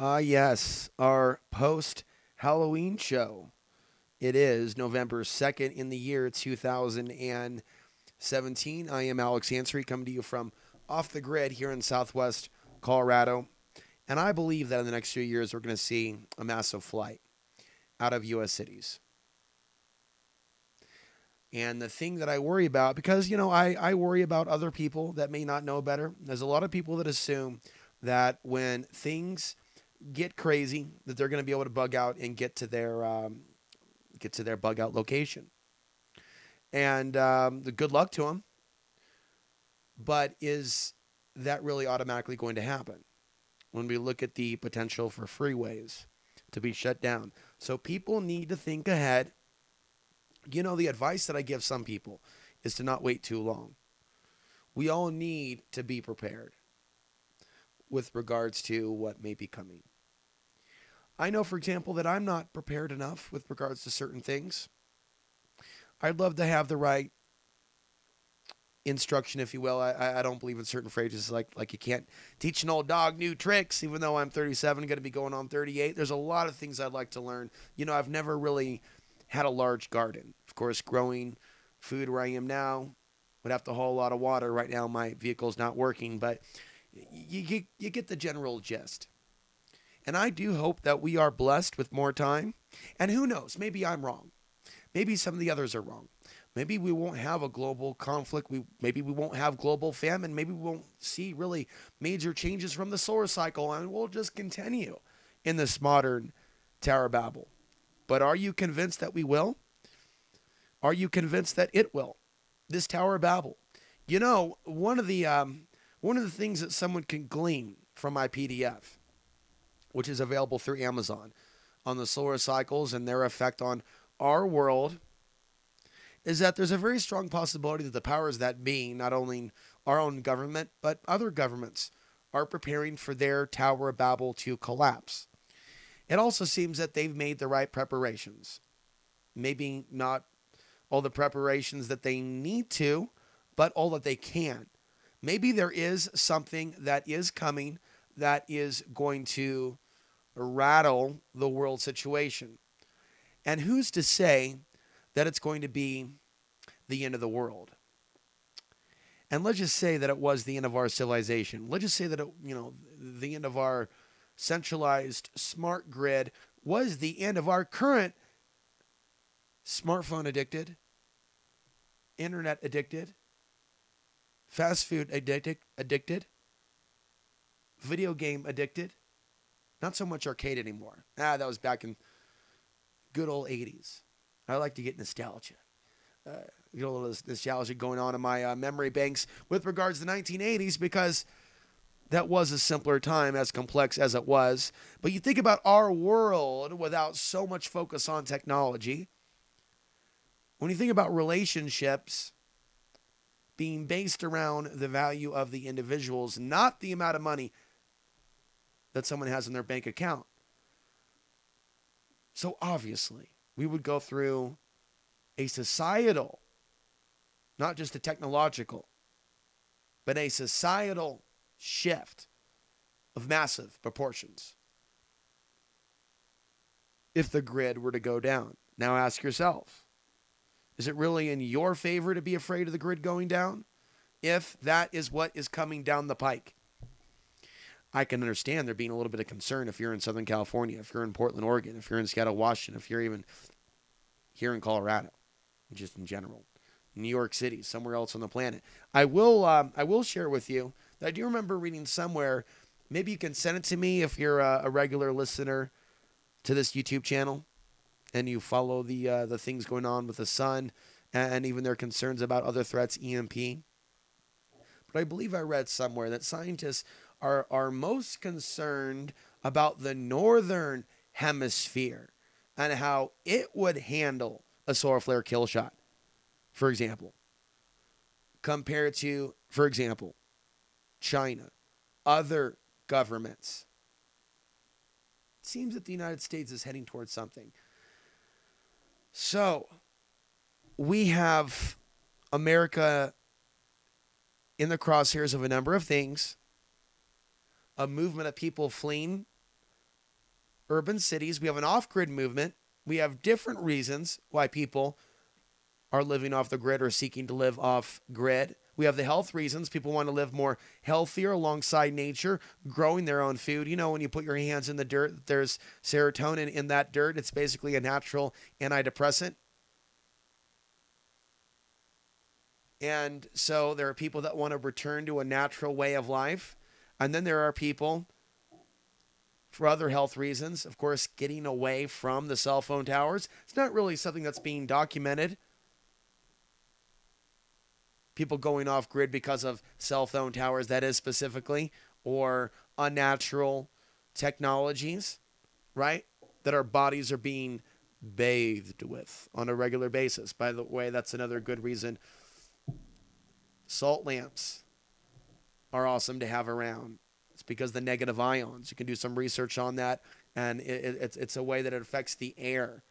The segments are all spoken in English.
Yes, our post Halloween show. It is November 2nd in the year 2017. I am Alex Ansary coming to you from off the grid here in southwest Colorado. And I believe that in the next few years, we're going to see a massive flight out of U.S. cities. And the thing that I worry about, because, I worry about other people that may not know better. There's a lot of people that assume that when things get crazy, that they're going to be able to bug out and get to their bug out location. And the good luck to them. But is that really automatically going to happen when we look at the potential for freeways to be shut down? So people need to think ahead. The advice that I give some people is to not wait too long. We all need to be prepared with regards to what may be coming. I know, for example, that I'm not prepared enough with regards to certain things. I'd love to have the right instruction, if you will. I don't believe in certain phrases like you can't teach an old dog new tricks, even though I'm 37, going to be going on 38. There's a lot of things I'd like to learn. I've never really had a large garden. Of course, growing food where I am now would have to haul a lot of water. Right now, my vehicle's not working, but you get the general gist. And I do hope that we are blessed with more time. And who knows? Maybe I'm wrong. Maybe some of the others are wrong. Maybe we won't have a global conflict. Maybe we won't have global famine. Maybe we won't see really major changes from the solar cycle, and we'll just continue in this modern Tower Babel. But are you convinced that we will? Are you convinced that it will? This Tower Babel. One of the things that someone can glean from my PDF, which is available through Amazon, on the solar cycles and their effect on our world, is that there's a very strong possibility that the powers that be, not only our own government, but other governments, are preparing for their Tower of Babel to collapse. It also seems that they've made the right preparations. Maybe not all the preparations that they need to, but all that they can. Maybe there is something that is coming that is going to rattle the world situation. And who's to say that it's going to be the end of the world? And let's just say that it was the end of our civilization. Let's just say that the end of our centralized smart grid was the end of our current smartphone addicted, internet addicted, fast food addicted, video game addicted. Not so much arcade anymore. That was back in good old 80s. I like to get nostalgia. Get a little nostalgia going on in my memory banks with regards to the 1980s, because that was a simpler time, as complex as it was. But you think about our world without so much focus on technology. When you think about relationships being based around the value of the individuals, not the amount of money that someone has in their bank account. So obviously, we would go through a societal, not just a technological, but a societal shift of massive proportions if the grid were to go down. Now ask yourself, is it really in your favor to be afraid of the grid going down if that is what is coming down the pike? I can understand there being a little bit of concern if you're in Southern California, if you're in Portland, Oregon, if you're in Seattle, Washington, if you're even here in Colorado, just in general, New York City, somewhere else on the planet. I will share with you that I do remember reading somewhere. Maybe you can send it to me if you're a regular listener to this YouTube channel and you follow the things going on with the sun and even their concerns about other threats, EMP. But I believe I read somewhere that scientists are most concerned about the northern hemisphere and how it would handle a solar flare kill shot, for example, compared to, for example, China, other governments. It seems that the United States is heading towards something. So we have America in the crosshairs of a number of things, a movement of people fleeing urban cities. We have an off-grid movement. We have different reasons why people are living off the grid or seeking to live off grid. We have the health reasons. People want to live more healthier alongside nature, growing their own food. You know, when you put your hands in the dirt, there's serotonin in that dirt. It's basically a natural antidepressant. And so there are people that want to return to a natural way of life. And then there are people, for other health reasons, of course, getting away from the cell phone towers. It's not really something that's being documented. People going off grid because of cell phone towers, that is specifically, or unnatural technologies, right? That our bodies are being bathed with on a regular basis. By the way, that's another good reason. Salt lamps are awesome to have around. It's because the negative ions. You can do some research on that, and it's a way that it affects the air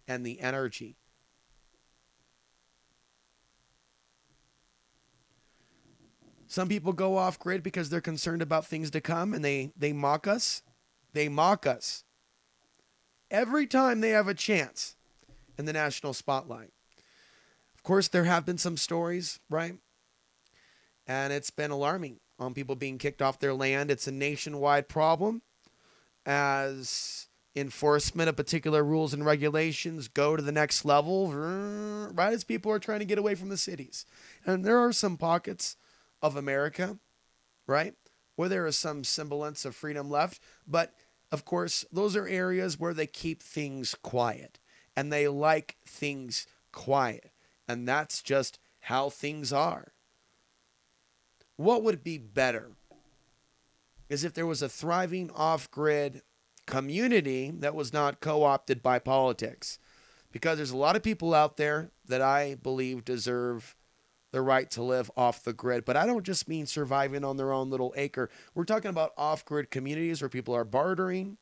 and the energy. Some people go off grid because they're concerned about things to come, and they mock us. They mock us every time they have a chance in the national spotlight. Of course, there have been some stories, right? And it's been alarming on people being kicked off their land. It's a nationwide problem as enforcement of particular rules and regulations go to the next level, right as people are trying to get away from the cities. And there are some pockets of America, right, where there is some semblance of freedom left. But, of course, those are areas where they keep things quiet. And they like things quiet. And that's just how things are. What would be better is if there was a thriving off-grid community that was not co-opted by politics. Because there's a lot of people out there that I believe deserve the right to live off the grid. But I don't just mean surviving on their own little acre. We're talking about off-grid communities where people are bartering,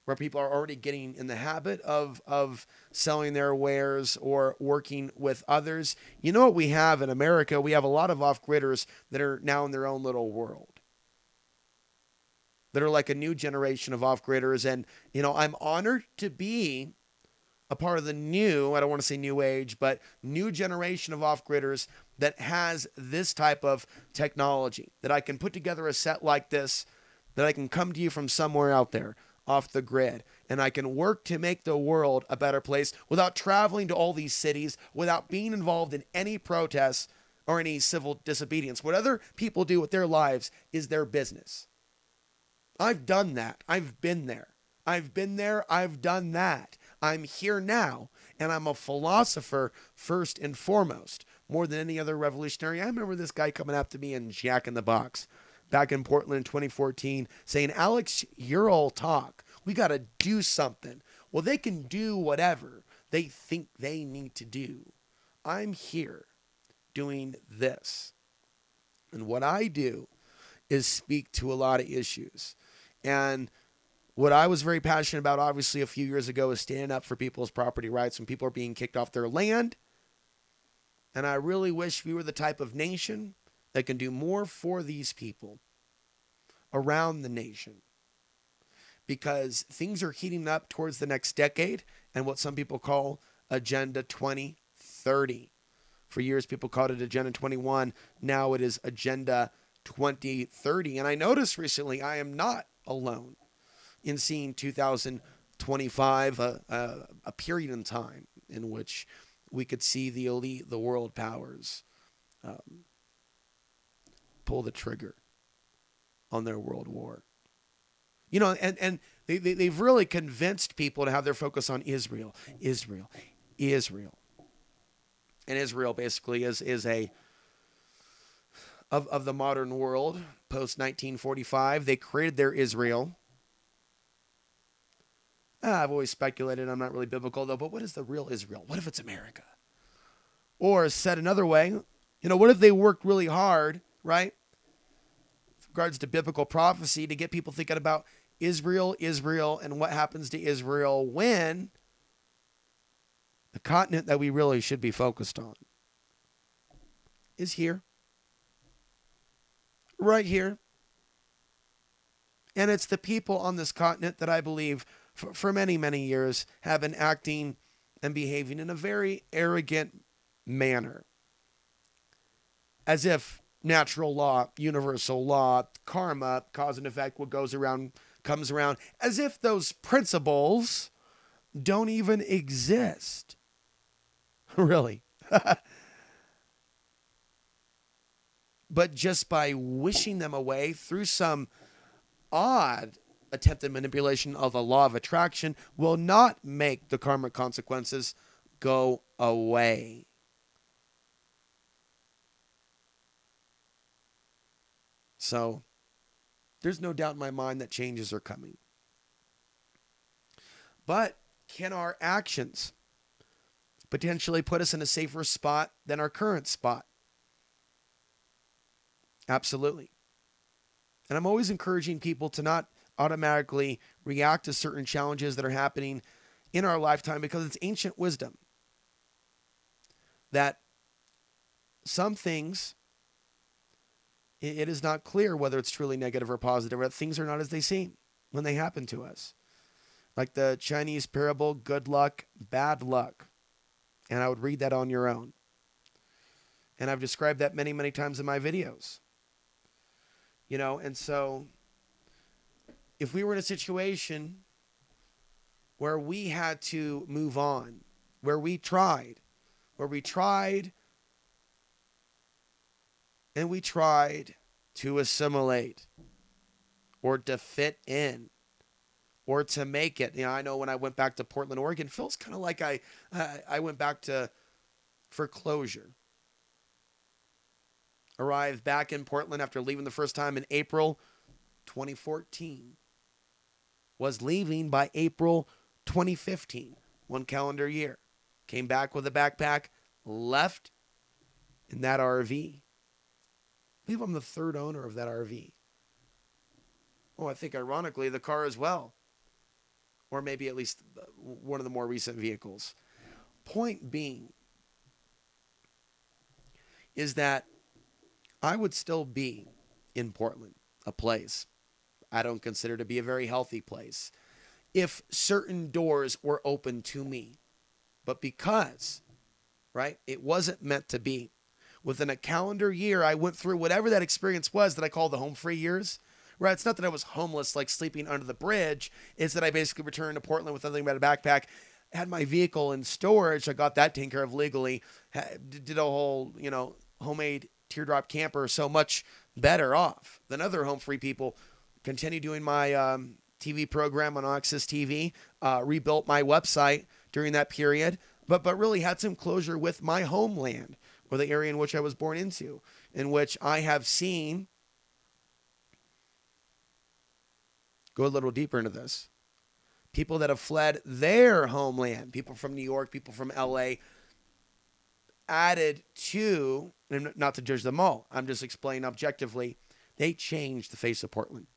where people are already getting in the habit of selling their wares or working with others. You know what we have in America? We have a lot of off-gridders that are now in their own little world, that are like a new generation of off-gridders. And, you know, I'm honored to be a part of the new, I don't want to say new age, but new generation of off-gridders that has this type of technology, that I can put together a set like this, that I can come to you from somewhere out there off the grid, and I can work to make the world a better place without traveling to all these cities, without being involved in any protests or any civil disobedience. What other people do with their lives is their business. I've done that. I've been there. I've been there. I've done that. I'm here now, and I'm a philosopher first and foremost, more than any other revolutionary. I remember this guy coming up to me in Jack in the Box back in Portland in 2014 saying, Alex, you're all talk. We got to do something. Well, they can do whatever they think they need to do. I'm here doing this. And what I do is speak to a lot of issues. And what I was very passionate about, obviously, a few years ago is standing up for people's property rights when people are being kicked off their land. And I really wish we were the type of nation that can do more for these people around the nation. Because things are heating up towards the next decade and what some people call Agenda 2030. For years, people called it Agenda 21. Now it is Agenda 2030. And I noticed recently I am not alone in seeing 2025, a period in time in which we could see the elite, the world powers, pull the trigger on their world war. You know, and they've really convinced people to have their focus on Israel. And Israel basically is a, of the modern world, post-1945, they created their Israel. I've always speculated, I'm not really biblical though, but what is the real Israel? What if it's America? Or said another way, you know, what if they worked really hard, right, with regards to biblical prophecy, to get people thinking about Israel, and what happens to Israel when the continent that we really should be focused on is here. Right here. And it's the people on this continent that I believe for many, many years have been acting and behaving in a very arrogant manner. As if natural law, universal law, karma, cause and effect, what goes around comes around, as if those principles don't even exist. Really. But just by wishing them away through some odd attempted manipulation of the law of attraction will not make the karmic consequences go away. So, there's no doubt in my mind that changes are coming. But can our actions potentially put us in a safer spot than our current spot? Absolutely. And I'm always encouraging people to not automatically react to certain challenges that are happening in our lifetime, because it's ancient wisdom that some things, it is not clear whether it's truly negative or positive, or that things are not as they seem when they happen to us. Like the Chinese parable, good luck, bad luck. And I would read that on your own. And I've described that many, many times in my videos. You know, and so if we were in a situation where we had to move on, where we tried and we tried to assimilate or to fit in or to make it. You know, I know when I went back to Portland, Oregon, it feels kind of like I went back for closure. Arrived back in Portland after leaving the first time in April 2014. Was leaving by April 2015, 1 calendar year. Came back with a backpack, left in that RV. I believe I'm the third owner of that RV. Oh, I think ironically the car as well. Or maybe at least one of the more recent vehicles. Point being is that I would still be in Portland, a place I don't consider to be a very healthy place, if certain doors were open to me. But because, right, it wasn't meant to be. Within a calendar year, I went through whatever that experience was that I call the home free years. Right, it's not that I was homeless, like sleeping under the bridge. It's that I basically returned to Portland with nothing but a backpack, had my vehicle in storage. I got that taken care of legally. Did a whole, homemade teardrop camper, so much better off than other home free people. Continued doing my TV program on Access TV. Rebuilt my website during that period, but really had some closure with my homeland, or the area in which I was born into, in which I have seen. Go a little deeper into this. People that have fled their homeland, people from New York, people from LA, added to, and not to judge them all, I'm just explaining objectively, they changed the face of Portland.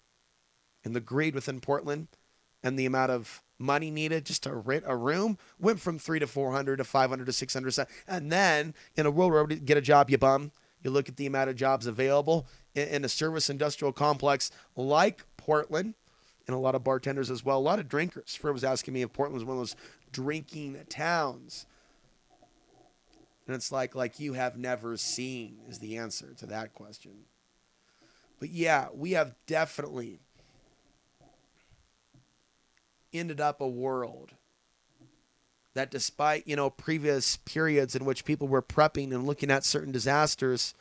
And the greed within Portland and the amount of money needed just to rent a room went from $300 to $400 to $500 to $600. And then in a world where you get a job, you bum. You look at the amount of jobs available in a service industrial complex like Portland, and a lot of bartenders as well, a lot of drinkers. Fred was asking me if Portland was one of those drinking towns. And it's like you have never seen is the answer to that question. But yeah, we have definitely ended up a world that, despite, previous periods in which people were prepping and looking at certain disasters,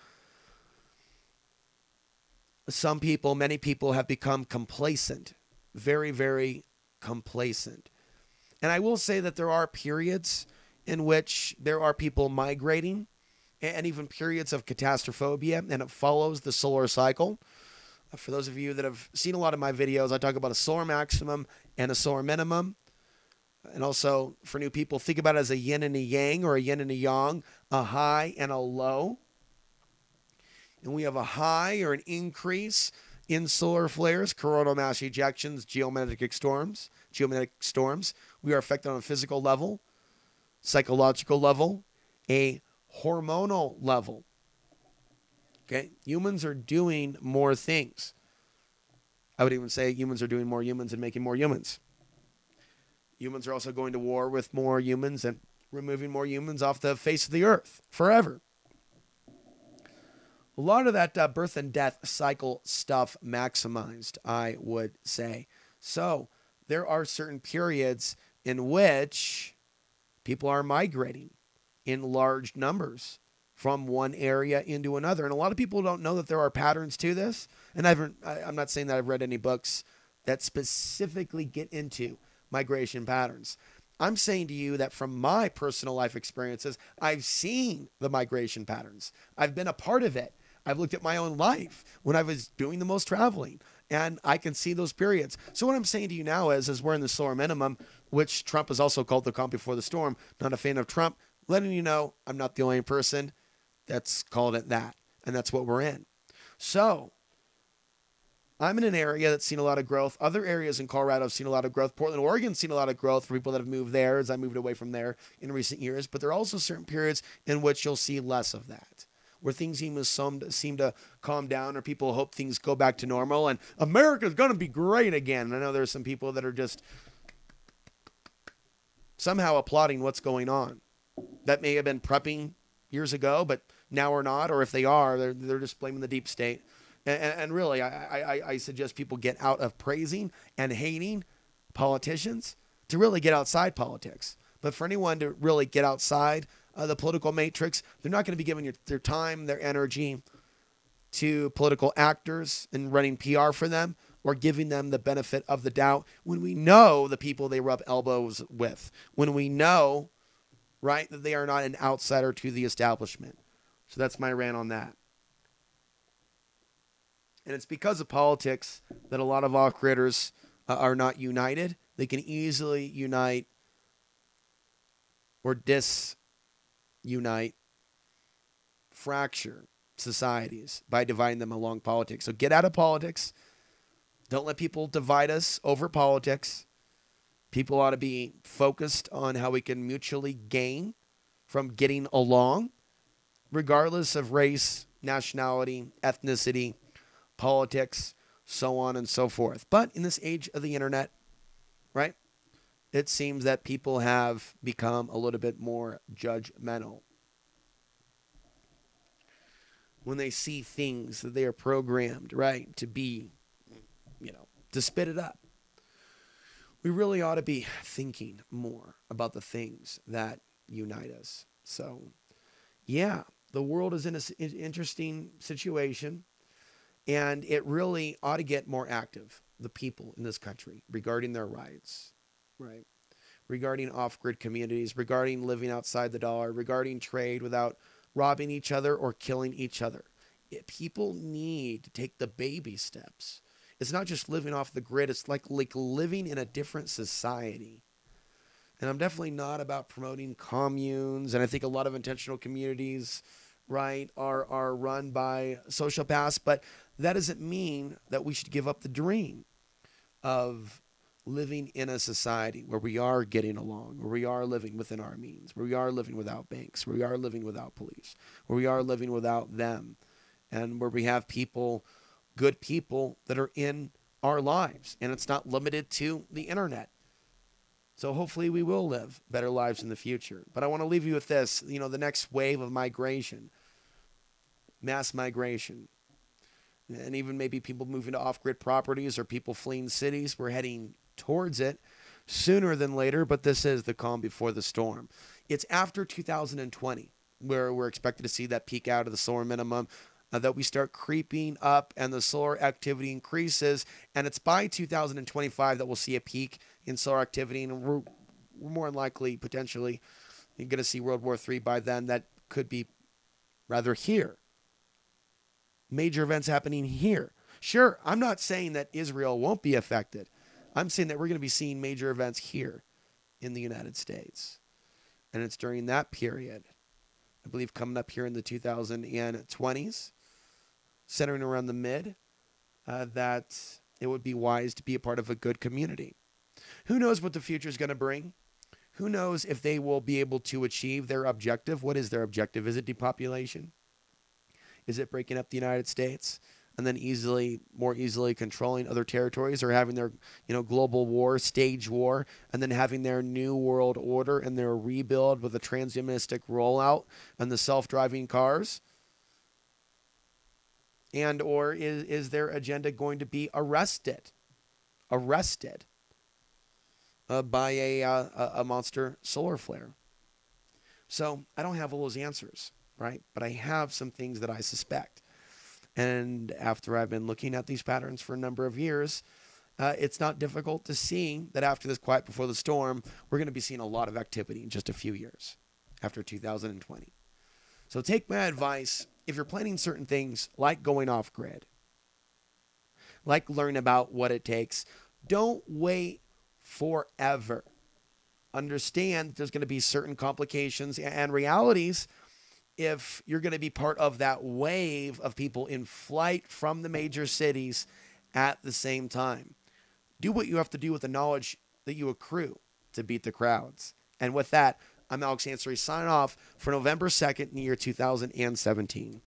many people have become complacent. Very, very complacent. And I will say that there are periods in which there are people migrating, and even periods of catastrophobia, and it follows the solar cycle. For those of you that have seen a lot of my videos, I talk about a solar maximum and a solar minimum. And also, for new people, think about it as a yin and a yang, or a yin and a yang, a high and a low. And we have a high, or an increase, in solar flares, coronal mass ejections, geomagnetic storms. We are affected on a physical level, psychological level, a hormonal level. Okay, humans are doing more things. I would even say humans are doing more humans and making more humans. Humans are also going to war with more humans and removing more humans off the face of the earth forever. A lot of that birth and death cycle stuff maximized, I would say. So there are certain periods in which people are migrating in large numbers from one area into another. And a lot of people don't know that there are patterns to this. And I'm not saying that I've read any books that specifically get into migration patterns. I'm saying to you that from my personal life experiences, I've seen the migration patterns. I've been a part of it. I've looked at my own life when I was doing the most traveling, and I can see those periods. So what I'm saying to you now is we're in the solar minimum, which Trump has also called the calm before the storm. Not a fan of Trump, letting you know I'm not the only person that's called it that, and that's what we're in. So I'm in an area that's seen a lot of growth. Other areas in Colorado have seen a lot of growth. Portland, Oregon's seen a lot of growth for people that have moved there as I moved away from there in recent years. But there are also certain periods in which you'll see less of that, where things seem to calm down, or people hope things go back to normal and America's going to be great again. And I know there's some people that are just somehow applauding what's going on. That may have been prepping years ago, but now are not, or if they are, they're just blaming the deep state. And really, I suggest people get out of praising and hating politicians to really get outside politics. But for anyone to really get outside the political matrix, they're not going to be giving their time, their energy to political actors and running PR for them, or giving them the benefit of the doubt when we know the people they rub elbows with, when we know, right, that they are not an outsider to the establishment. So that's my rant on that. And it's because of politics that a lot of off-gridders are not united. They can easily unite or disunite, fracture societies by dividing them along politics. So get out of politics. Don't let people divide us over politics. People ought to be focused on how we can mutually gain from getting along, regardless of race, nationality, ethnicity, politics, so on and so forth. But in this age of the internet, right, it seems that people have become a little bit more judgmental. When they see things that they are programmed, right, to be, to spit it up. We really ought to be thinking more about the things that unite us. So, yeah, the world is in an interesting situation. And it really ought to get more active, the people in this country, regarding their rights, right? Regarding off-grid communities, regarding living outside the dollar, regarding trade without robbing each other or killing each other. People need to take the baby steps. It's not just living off the grid. It's like living in a different society. And I'm definitely not about promoting communes. And I think a lot of intentional communities, right, are run by sociopaths, but that doesn't mean that we should give up the dream of living in a society where we are getting along, where we are living within our means, where we are living without banks, where we are living without police, where we are living without them, and where we have people, good people that are in our lives. And it's not limited to the internet. So hopefully we will live better lives in the future. But I want to leave you with this, the next wave of migration, mass migration, and even maybe people moving to off-grid properties or people fleeing cities. We're heading towards it sooner than later, but this is the calm before the storm. It's after 2020 where we're expected to see that peak out of the solar minimum, that we start creeping up and the solar activity increases. And it's by 2025 that we'll see a peak in solar activity. And we're more than likely, potentially, you're going to see World War III by then. That could be rather here. Major events happening here. Sure, I'm not saying that Israel won't be affected. I'm saying that we're going to be seeing major events here in the United States. And it's during that period, I believe coming up here in the 2020s, centering around the mid, that it would be wise to be a part of a good community. Who knows what the future is going to bring? Who knows if they will be able to achieve their objective? What is their objective? Is it depopulation? Is it breaking up the United States? and then more easily controlling other territories, or having their, global war, stage war, and then having their new world order and their rebuild with the transhumanistic rollout and the self-driving cars? And or is their agenda going to be arrested by a monster solar flare? So I don't have all those answers, right? But I have some things that I suspect. And after I've been looking at these patterns for a number of years, it's not difficult to see that after this quiet before the storm, we're going to be seeing a lot of activity in just a few years after 2020. So take my advice. If you're planning certain things like going off grid, like learn about what it takes, don't wait forever. Understand there's going to be certain complications and realities if you're going to be part of that wave of people in flight from the major cities at the same time. Do what you have to do with the knowledge that you accrue to beat the crowds. And with that, I'm Alex Ansari, signing off for November 2nd in the year 2017.